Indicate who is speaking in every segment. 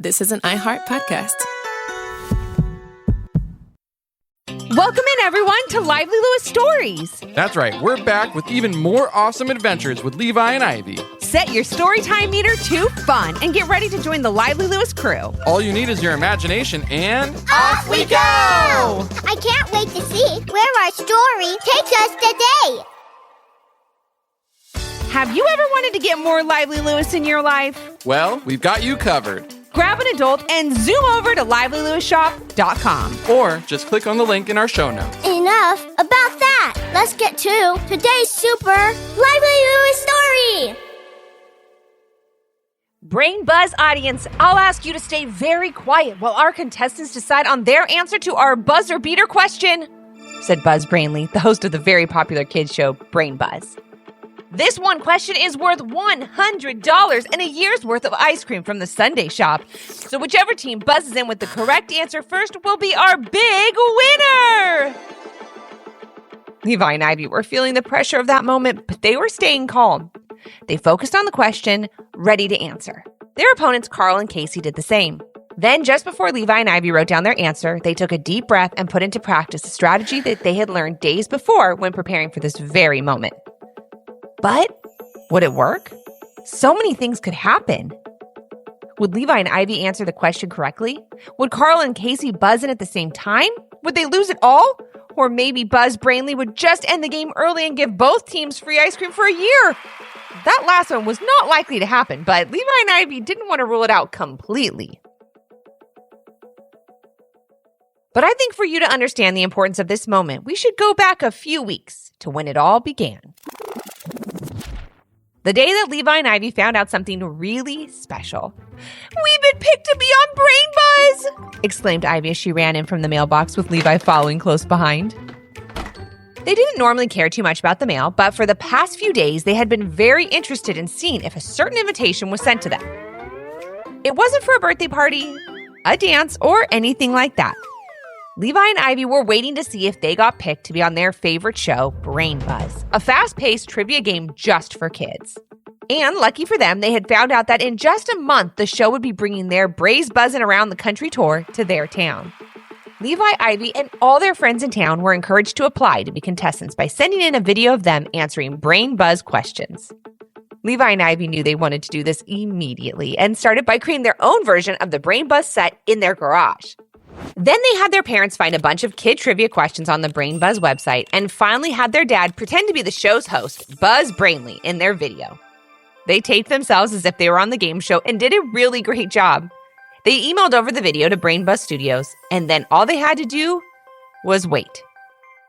Speaker 1: This is an iHeart podcast.
Speaker 2: Welcome in, everyone, to Lively Lewis Stories.
Speaker 3: That's right. We're back with even more awesome adventures with Levi and Ivy.
Speaker 2: Set your storytime meter to fun and get ready to join the Lively Lewis crew.
Speaker 3: All you need is your imagination and...
Speaker 4: Off we go! I can't wait to see where our story takes us today.
Speaker 2: Have you ever wanted to get more Lively Lewis in your life?
Speaker 3: Well, we've got you covered.
Speaker 2: Grab an adult and zoom over to livelylewisshop.com.
Speaker 3: Or just click on the link in our show notes.
Speaker 4: Enough about that. Let's get to today's super Lively Lewis story.
Speaker 2: Brain Buzz audience, I'll ask you to stay very quiet while our contestants decide on their answer to our buzzer beater question, said Buzz Brainley, the host of the very popular kids show Brain Buzz. This one question is worth $100 and a year's worth of ice cream from the Sunday shop. So whichever team buzzes in with the correct answer first will be our big winner. Levi and Ivy were feeling the pressure of that moment, but they were staying calm. They focused on the question, ready to answer. Their opponents, Carl and Casey, did the same. Then, just before Levi and Ivy wrote down their answer, they took a deep breath and put into practice a strategy that they had learned days before when preparing for this very moment. But would it work? So many things could happen. Would Levi and Ivy answer the question correctly? Would Carl and Casey buzz in at the same time? Would they lose it all? Or maybe Buzz Brainley would just end the game early and give both teams free ice cream for a year. That last one was not likely to happen, but Levi and Ivy didn't want to rule it out completely. But I think for you to understand the importance of this moment, we should go back a few weeks to when it all began. The day that Levi and Ivy found out something really special. "We've been picked to be on Brain Buzz!" exclaimed Ivy as she ran in from the mailbox with Levi following close behind. They didn't normally care too much about the mail, but for the past few days, they had been very interested in seeing if a certain invitation was sent to them. It wasn't for a birthday party, a dance, or anything like that. Levi and Ivy were waiting to see if they got picked to be on their favorite show, Brain Buzz, a fast-paced trivia game just for kids. And lucky for them, they had found out that in just a month, the show would be bringing their Braze Buzzin' Around the Country tour to their town. Levi, Ivy, and all their friends in town were encouraged to apply to be contestants by sending in a video of them answering Brain Buzz questions. Levi and Ivy knew they wanted to do this immediately and started by creating their own version of the Brain Buzz set in their garage. Then they had their parents find a bunch of kid trivia questions on the Brain Buzz website and finally had their dad pretend to be the show's host, Buzz Brainley, in their video. They taped themselves as if they were on the game show and did a really great job. They emailed over the video to Brain Buzz Studios, and then all they had to do was wait.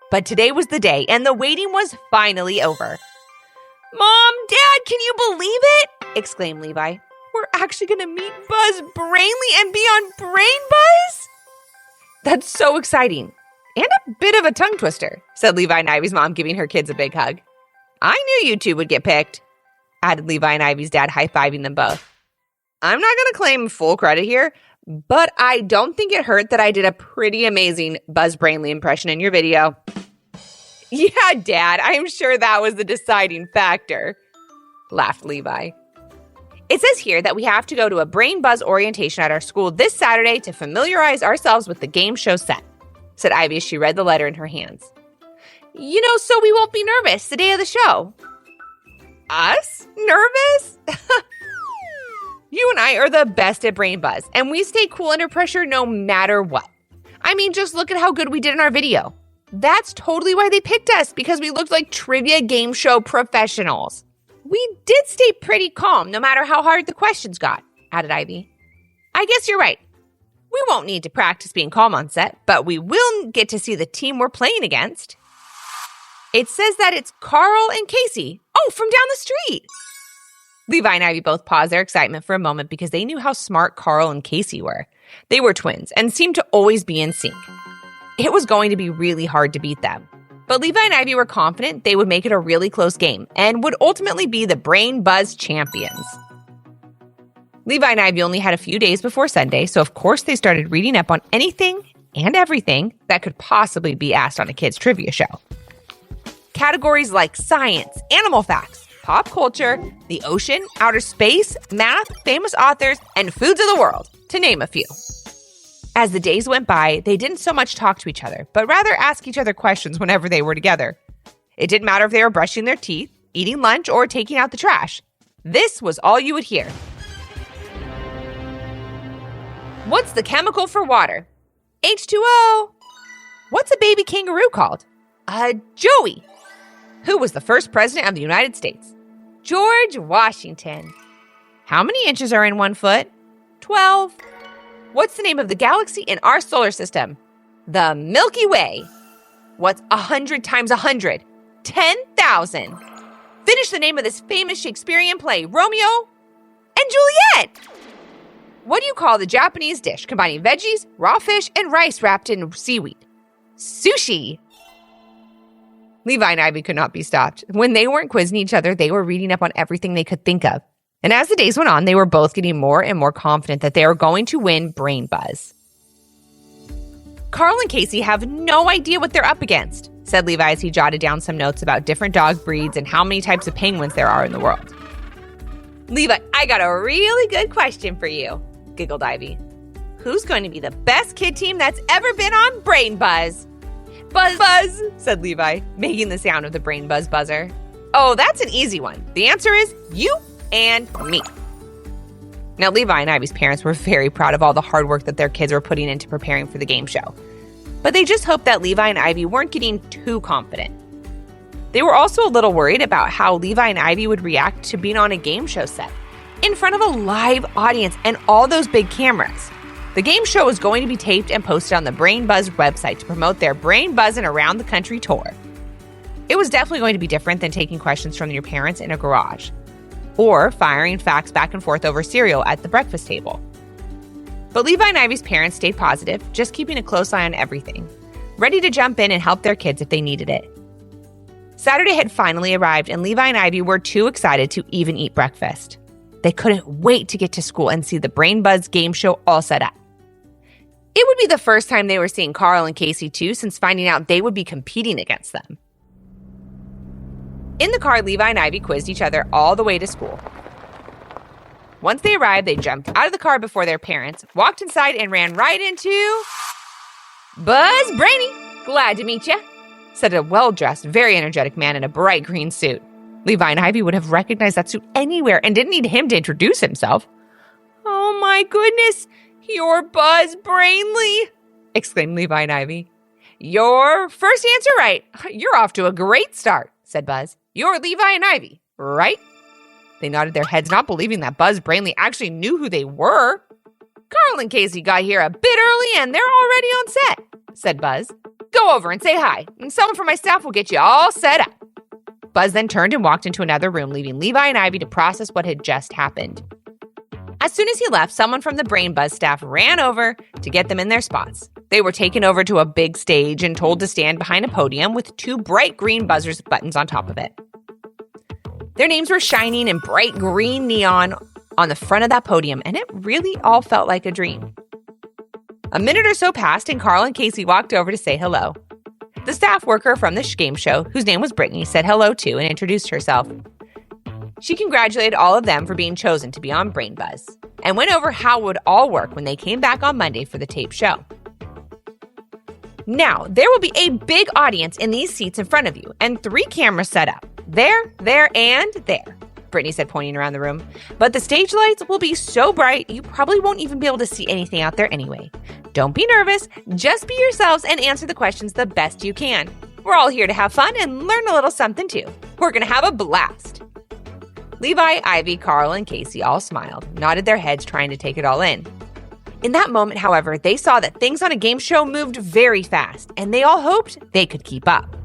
Speaker 2: But today was the day, and the waiting was finally over. "Mom, Dad, can you believe it?" exclaimed Levi. "We're actually going to meet Buzz Brainley and be on Brain Buzz?" "That's so exciting. And a bit of a tongue twister," said Levi and Ivy's mom, giving her kids a big hug. "I knew you two would get picked," added Levi and Ivy's dad, high-fiving them both. I'm not going to claim full credit here, but I don't think it hurt that I did a pretty amazing Buzz Brainley impression in your video. "Yeah, Dad, I'm sure that was the deciding factor," laughed Levi. It says here that we have to go to a Brain Buzz orientation at our school this Saturday to familiarize ourselves with the game show set, said Ivy as she read the letter in her hands. So we won't be nervous the day of the show." "Us? Nervous?" "You and I are the best at Brain Buzz, and we stay cool under pressure no matter what. I mean, just look at how good we did in our video. That's totally why they picked us, because we looked like trivia game show professionals. We did stay pretty calm no matter how hard the questions got," added Ivy. "I guess you're right. We won't need to practice being calm on set, but we will get to see the team we're playing against." It says that it's Carl and Casey. Oh, from down the street. Levi and Ivy both paused their excitement for a moment because they knew how smart Carl and Casey were. They were twins and seemed to always be in sync. It was going to be really hard to beat them. But Levi and Ivy were confident they would make it a really close game and would ultimately be the Brain Buzz champions. Levi and Ivy only had a few days before Sunday, so of course they started reading up on anything and everything that could possibly be asked on a kids' trivia show. Categories like science, animal facts, pop culture, the ocean, outer space, math, famous authors, and foods of the world, to name a few. As the days went by, they didn't so much talk to each other, but rather ask each other questions whenever they were together. It didn't matter if they were brushing their teeth, eating lunch, or taking out the trash. This was all you would hear. What's the chemical for water? H2O. What's a baby kangaroo called? Joey. Who was the first president of the United States? George Washington. How many inches are in 1 foot? 12. What's the name of the galaxy in our solar system? The Milky Way. What's 100 times 100? 10,000. Finish the name of this famous Shakespearean play, Romeo and Juliet. What do you call the Japanese dish combining veggies, raw fish, and rice wrapped in seaweed? Sushi. Levi and Ivy could not be stopped. When they weren't quizzing each other, they were reading up on everything they could think of. And as the days went on, they were both getting more and more confident that they were going to win Brain Buzz. Carl and Casey have no idea what they're up against, said Levi as he jotted down some notes about different dog breeds and how many types of penguins there are in the world. Levi, I got a really good question for you, giggled Ivy. Who's going to be the best kid team that's ever been on Brain Buzz? Buzz, buzz, said Levi, making the sound of the Brain Buzz buzzer. Oh, that's an easy one. The answer is you and me. Now, Levi and Ivy's parents were very proud of all the hard work that their kids were putting into preparing for the game show. But they just hoped that Levi and Ivy weren't getting too confident. They were also a little worried about how Levi and Ivy would react to being on a game show set in front of a live audience and all those big cameras. The game show was going to be taped and posted on the Brain Buzz website to promote their Brain Buzzin' Around the Country tour. It was definitely going to be different than taking questions from your parents in a garage or firing facts back and forth over cereal at the breakfast table. But Levi and Ivy's parents stayed positive, just keeping a close eye on everything, ready to jump in and help their kids if they needed it. Saturday had finally arrived, and Levi and Ivy were too excited to even eat breakfast. They couldn't wait to get to school and see the Brain Buzz game show all set up. It would be the first time they were seeing Carl and Casey too, since finding out they would be competing against them. In the car, Levi and Ivy quizzed each other all the way to school. Once they arrived, they jumped out of the car before their parents, walked inside, and ran right into Buzz Brainy. Glad to meet you, said a well-dressed, very energetic man in a bright green suit. Levi and Ivy would have recognized that suit anywhere and didn't need him to introduce himself. Oh my goodness, you're Buzz Brainly, exclaimed Levi and Ivy. Your first answer right. You're off to a great start, said Buzz. You're Levi and Ivy, right? They nodded their heads, not believing that Buzz Brainly actually knew who they were. Carl and Casey got here a bit early and they're already on set, said Buzz. Go over and say hi, and someone from my staff will get you all set up. Buzz then turned and walked into another room, leaving Levi and Ivy to process what had just happened. As soon as he left, someone from the Brain Buzz staff ran over to get them in their spots. They were taken over to a big stage and told to stand behind a podium with 2 bright green buzzers buttons on top of it. Their names were shining in bright green neon on the front of that podium, and it really all felt like a dream. A minute or so passed, and Carl and Casey walked over to say hello. The staff worker from the game show, whose name was Brittany, said hello too and introduced herself. She congratulated all of them for being chosen to be on Brain Buzz and went over how it would all work when they came back on Monday for the tape show. Now, there will be a big audience in these seats in front of you and 3 cameras set up. There, and there, Brittany said, pointing around the room. But the stage lights will be so bright, you probably won't even be able to see anything out there anyway. Don't be nervous, just be yourselves and answer the questions the best you can. We're all here to have fun and learn a little something too. We're going to have a blast. Levi, Ivy, Carl, and Casey all smiled, nodded their heads trying to take it all in. In that moment, however, they saw that things on a game show moved very fast, and they all hoped they could keep up.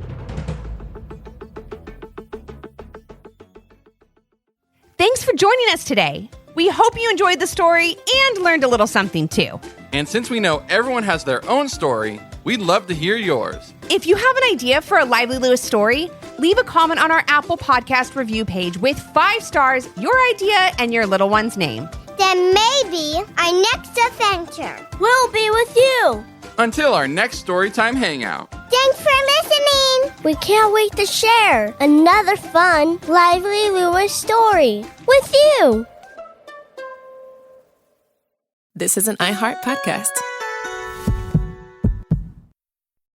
Speaker 2: Thanks for joining us today. We hope you enjoyed the story and learned a little something too.
Speaker 3: And since we know everyone has their own story, we'd love to hear yours.
Speaker 2: If you have an idea for a Lively Lewis story, leave a comment on our Apple Podcast review page with 5 stars, your idea, and your little one's name.
Speaker 4: Then maybe our next adventure will be with you.
Speaker 3: Until our next Storytime Hangout.
Speaker 4: Thanks for listening. We can't wait to share another fun, lively Lewis story with you.
Speaker 1: This is an iHeart podcast.